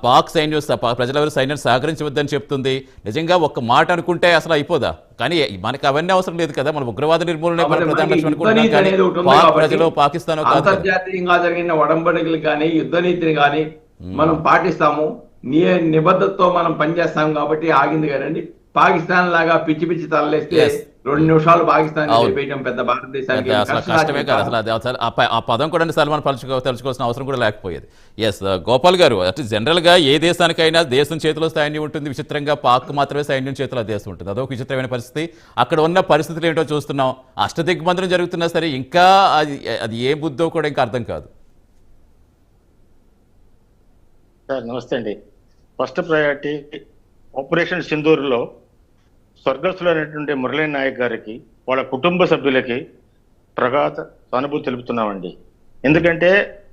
పాక్ సైన్యం ప్రజలెవరు సైన్యం సహకరించవద్దని చెప్తుంది. నిజంగా ఒక్క మాట అనుకుంటే అసలు అయిపోదా? కానీ మనకి అవన్నీ అవసరం లేదు కదా. మన ఉగ్రవాద నిర్మూలన ప్రధాన లక్ష్యం అనుకుంటున్నాం, కానీ పాక్ ప్రజలు పాకిస్తాన్ అంతర్జాతీయంగా జరిగిన ఒడంబడికలు కానీ యుద్ధ నీతిని కానీ మనం పాటిస్తాము, నిబద్ధతతో మనం పనిచేస్తాం కాబట్టి ఆగింది కదండి. పాకిస్తాన్ లాగా పిచ్చి పిచ్చి తలలేస్తే 2 నిమిషాలు పాకిస్తాన్ పెద్ద భారతదేశానికి కష్టమే కాదు అసలు. ఆ పదం కూడా సల్మాన్ తలుచుకోవాల్సిన అవసరం కూడా లేకపోయేది. ఎస్ గోపాల్ గారు, అంటే జనరల్గా ఏ దేశానికైనా దేశం చేతిలో సైన్యం ఉంటుంది. విచిత్రంగా పాక్ మాత్రమే సైన్యం చేతిలో దేశం ఉంటుంది. అదొక విచిత్రమైన పరిస్థితి. అక్కడ ఉన్న పరిస్థితులు ఏంటో చూస్తున్నాం. అష్టదిగ్బంధనం జరుగుతున్నా సరే ఇంకా అది ఏ బుద్ధో కూడా ఇంకా అర్థం కాదు. సార్ నమస్తే అండి. ఫస్ట్ ప్రయారిటీ ఆపరేషన్ సింధూర్లో స్వర్గస్థులైనటువంటి మురళీ నాయక్ గారికి, వాళ్ళ కుటుంబ సభ్యులకి ప్రగాఢ సానుభూతి తెలుపుతున్నామండి. ఎందుకంటే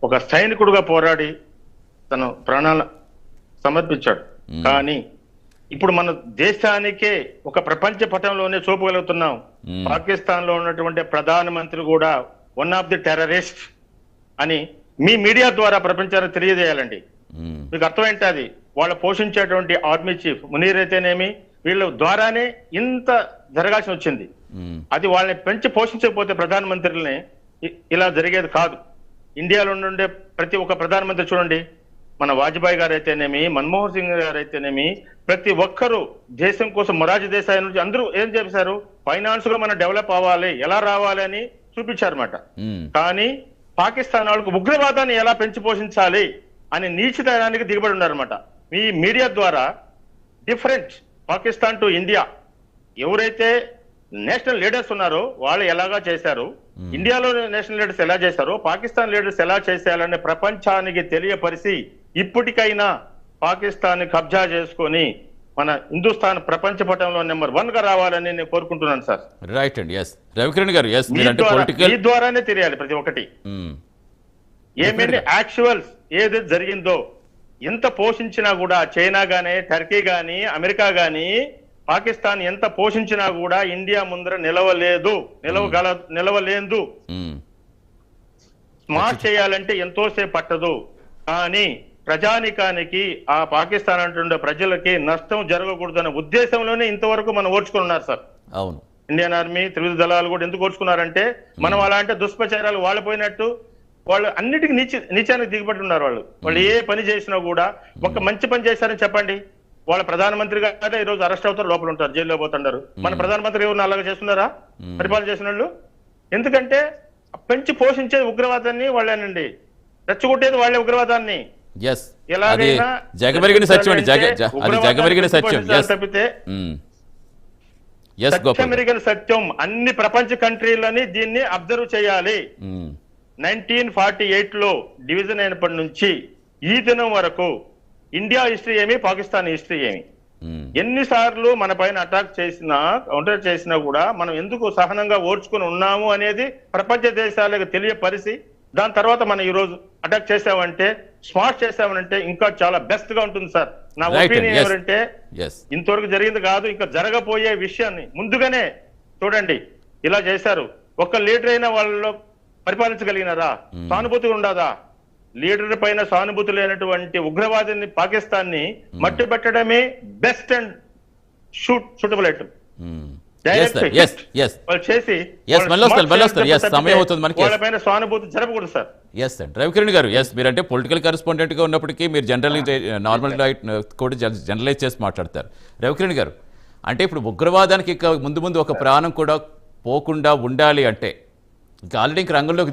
ఒక సైనికుడుగా పోరాడి తను ప్రాణాలు సమర్పించాడు. కానీ ఇప్పుడు మన దేశానికే ఒక ప్రపంచ పటంలోనే చూపగలుగుతున్నాం. పాకిస్తాన్ లో ఉన్నటువంటి ప్రధానమంత్రి కూడా వన్ ఆఫ్ ది టెర్రరిస్ట్ అని మీ మీడియా ద్వారా ప్రపంచానికి తెలియజేయాలండి. మీకు అర్థమైంటే అది వాళ్ళు పోషించేటువంటి ఆర్మీ చీఫ్ మునీర్ అయితేనేమి వీళ్ళ ద్వారానే ఇంత జరగాల్సి వచ్చింది. అది వాళ్ళని పెంచి పోషించకపోతే ప్రధానమంత్రులని ఇలా జరిగేది కాదు. ఇండియాలో ఉండే ప్రతి ఒక్క ప్రధానమంత్రి చూడండి, మన వాజ్పేయి గారు అయితేనేమి, మన్మోహన్ సింగ్ గారు అయితేనేమి, ప్రతి ఒక్కరూ దేశం కోసం మొరార్జీ దేశాయ్ నుంచి అందరూ ఏం చేశారు, ఫైనాన్స్ గా మనం డెవలప్ అవ్వాలి, ఎలా రావాలి అని చూపించారన్నమాట. కానీ పాకిస్తాన్ వాళ్ళకు ఉగ్రవాదాన్ని ఎలా పెంచి పోషించాలి అని నీచితనానికి దిగబడి ఉన్నారన్నమాట. మీ మీడియా ద్వారా డిఫరెంట్ పాకిస్తాన్ టు ఇండియా ఎవరైతే నేషనల్ లీడర్స్ ఉన్నారో వాళ్ళు ఎలాగా చేశారు, ఇండియాలో నేషనల్ లీడర్స్ ఎలా చేశారో పాకిస్తాన్ లీడర్స్ ఎలా చేశారనే ప్రపంచానికి తెలియపరిచి ఇప్పటికైనా పాకిస్తాన్ కబ్జా చేసుకొని మన హిందుస్థాన్ ప్రపంచ పటంలో నెంబర్ 1 గా రావాలని నేను కోరుకుంటున్నాను సార్. రైట్ అండి. ఎస్ రవికిరణ్ గారు, ఈ ద్వారానే తెలియాలి ప్రతి ఒక్కటి. ఏమైనా యాక్చువల్స్ ఏదైతే జరిగిందో ఎంత పోషించినా కూడా చైనా గానీ, టర్కీ గానీ, అమెరికా గానీ పాకిస్తాన్ ఎంత పోషించినా కూడా ఇండియా ముందర నిలవలేదు. స్మార్ట్ చేయాలంటే ఎంతోసేపు పట్టదు. కానీ ప్రజానికానికి ఆ పాకిస్తాన్ అంటుండే ప్రజలకి నష్టం జరగకూడదనే ఉద్దేశంలోనే ఇంతవరకు మనం ఓర్చుకున్నారు సార్. అవును, ఇండియన్ ఆర్మీ, త్రివిధ దళాలు కూడా ఎందుకు ఓర్చుకున్నారంటే మనం అలాంటి దుష్ప్రచారాలు వాళ్ళు పోయినట్టు వాళ్ళు అన్నిటికీ నీచానికి దిగబడి ఉన్నారు. వాళ్ళు ఏ పని చేసినా కూడా ఒక మంచి పని చేశారని చెప్పండి, వాళ్ళ ప్రధానమంత్రి గారే ఈ రోజు అరెస్ట్ అవుతారు, లోపల ఉంటారు, జైల్లో పోతుంటారు. మన ప్రధానమంత్రి ఎవరు అలాగా చేస్తున్నారా పరిపాలన చేసిన వాళ్ళు? ఎందుకంటే పెంచి పోషించే ఉగ్రవాదాన్ని వాళ్ళేనండి, రెచ్చగొట్టేది వాళ్ళే ఉగ్రవాదాన్ని. ఎలాగైనా తప్పితే సత్యమెరిగిన సత్యం అన్ని ప్రపంచ కంట్రీలని దీన్ని అబ్జర్వ్ చేయాలి. 1948 లో డివిజన్ అయినప్పటి నుంచి ఈ దినం వరకు ఇండియా హిస్టరీ ఏమి, పాకిస్తాన్ హిస్టరీ ఏమి, ఎన్నిసార్లు మన పైన అటాక్ చేసినా, కౌంటర్ చేసినా కూడా మనం ఎందుకు సహనంగా ఓర్చుకుని ఉన్నాము అనేది ప్రపంచ దేశాలకు తెలియపరిచి దాని తర్వాత మనం ఈ రోజు అటాక్ చేసామంటే, స్మార్ట్ చేసామంటే ఇంకా చాలా బెస్ట్ గా ఉంటుంది సార్. నా ఒపీనియన్ ఏమంటే ఇంతవరకు జరిగింది కాదు, ఇంకా జరగబోయే విషయాన్ని ముందుగానే చూడండి. ఇలా చేశారు, ఒక్క లీడర్ అయిన వాళ్ళలో పరిపాలించగలిగినారా? సానుభూతి ఉండదా? లీడర్ పైన సానుభూతి లేనటువంటి ఉగ్రవాదిని, పాకిస్తాన్ ని మట్టి పెట్టడమే బెస్ట్ అండ్ షూటబుల్ ఐటమ్. వాళ్ళపైన సానుభూతి జరపకూడదు సార్. ఎస్ సార్ రవికిరణ్ గారు, మీరంటే పొలిటికల్ కరెస్పాండెంట్ గా ఉన్నప్పటికీ మీరు నార్మల్ కూడా జనరలైజ్ చేసి మాట్లాడతారు. రవికిరణ్ గారు, అంటే ఇప్పుడు ఉగ్రవాదానికి ముందు ఒక ప్రాణం కూడా పోకుండా ఉండాలి అంటే ఇంకా ఆల్రెడీ రంగంలోకి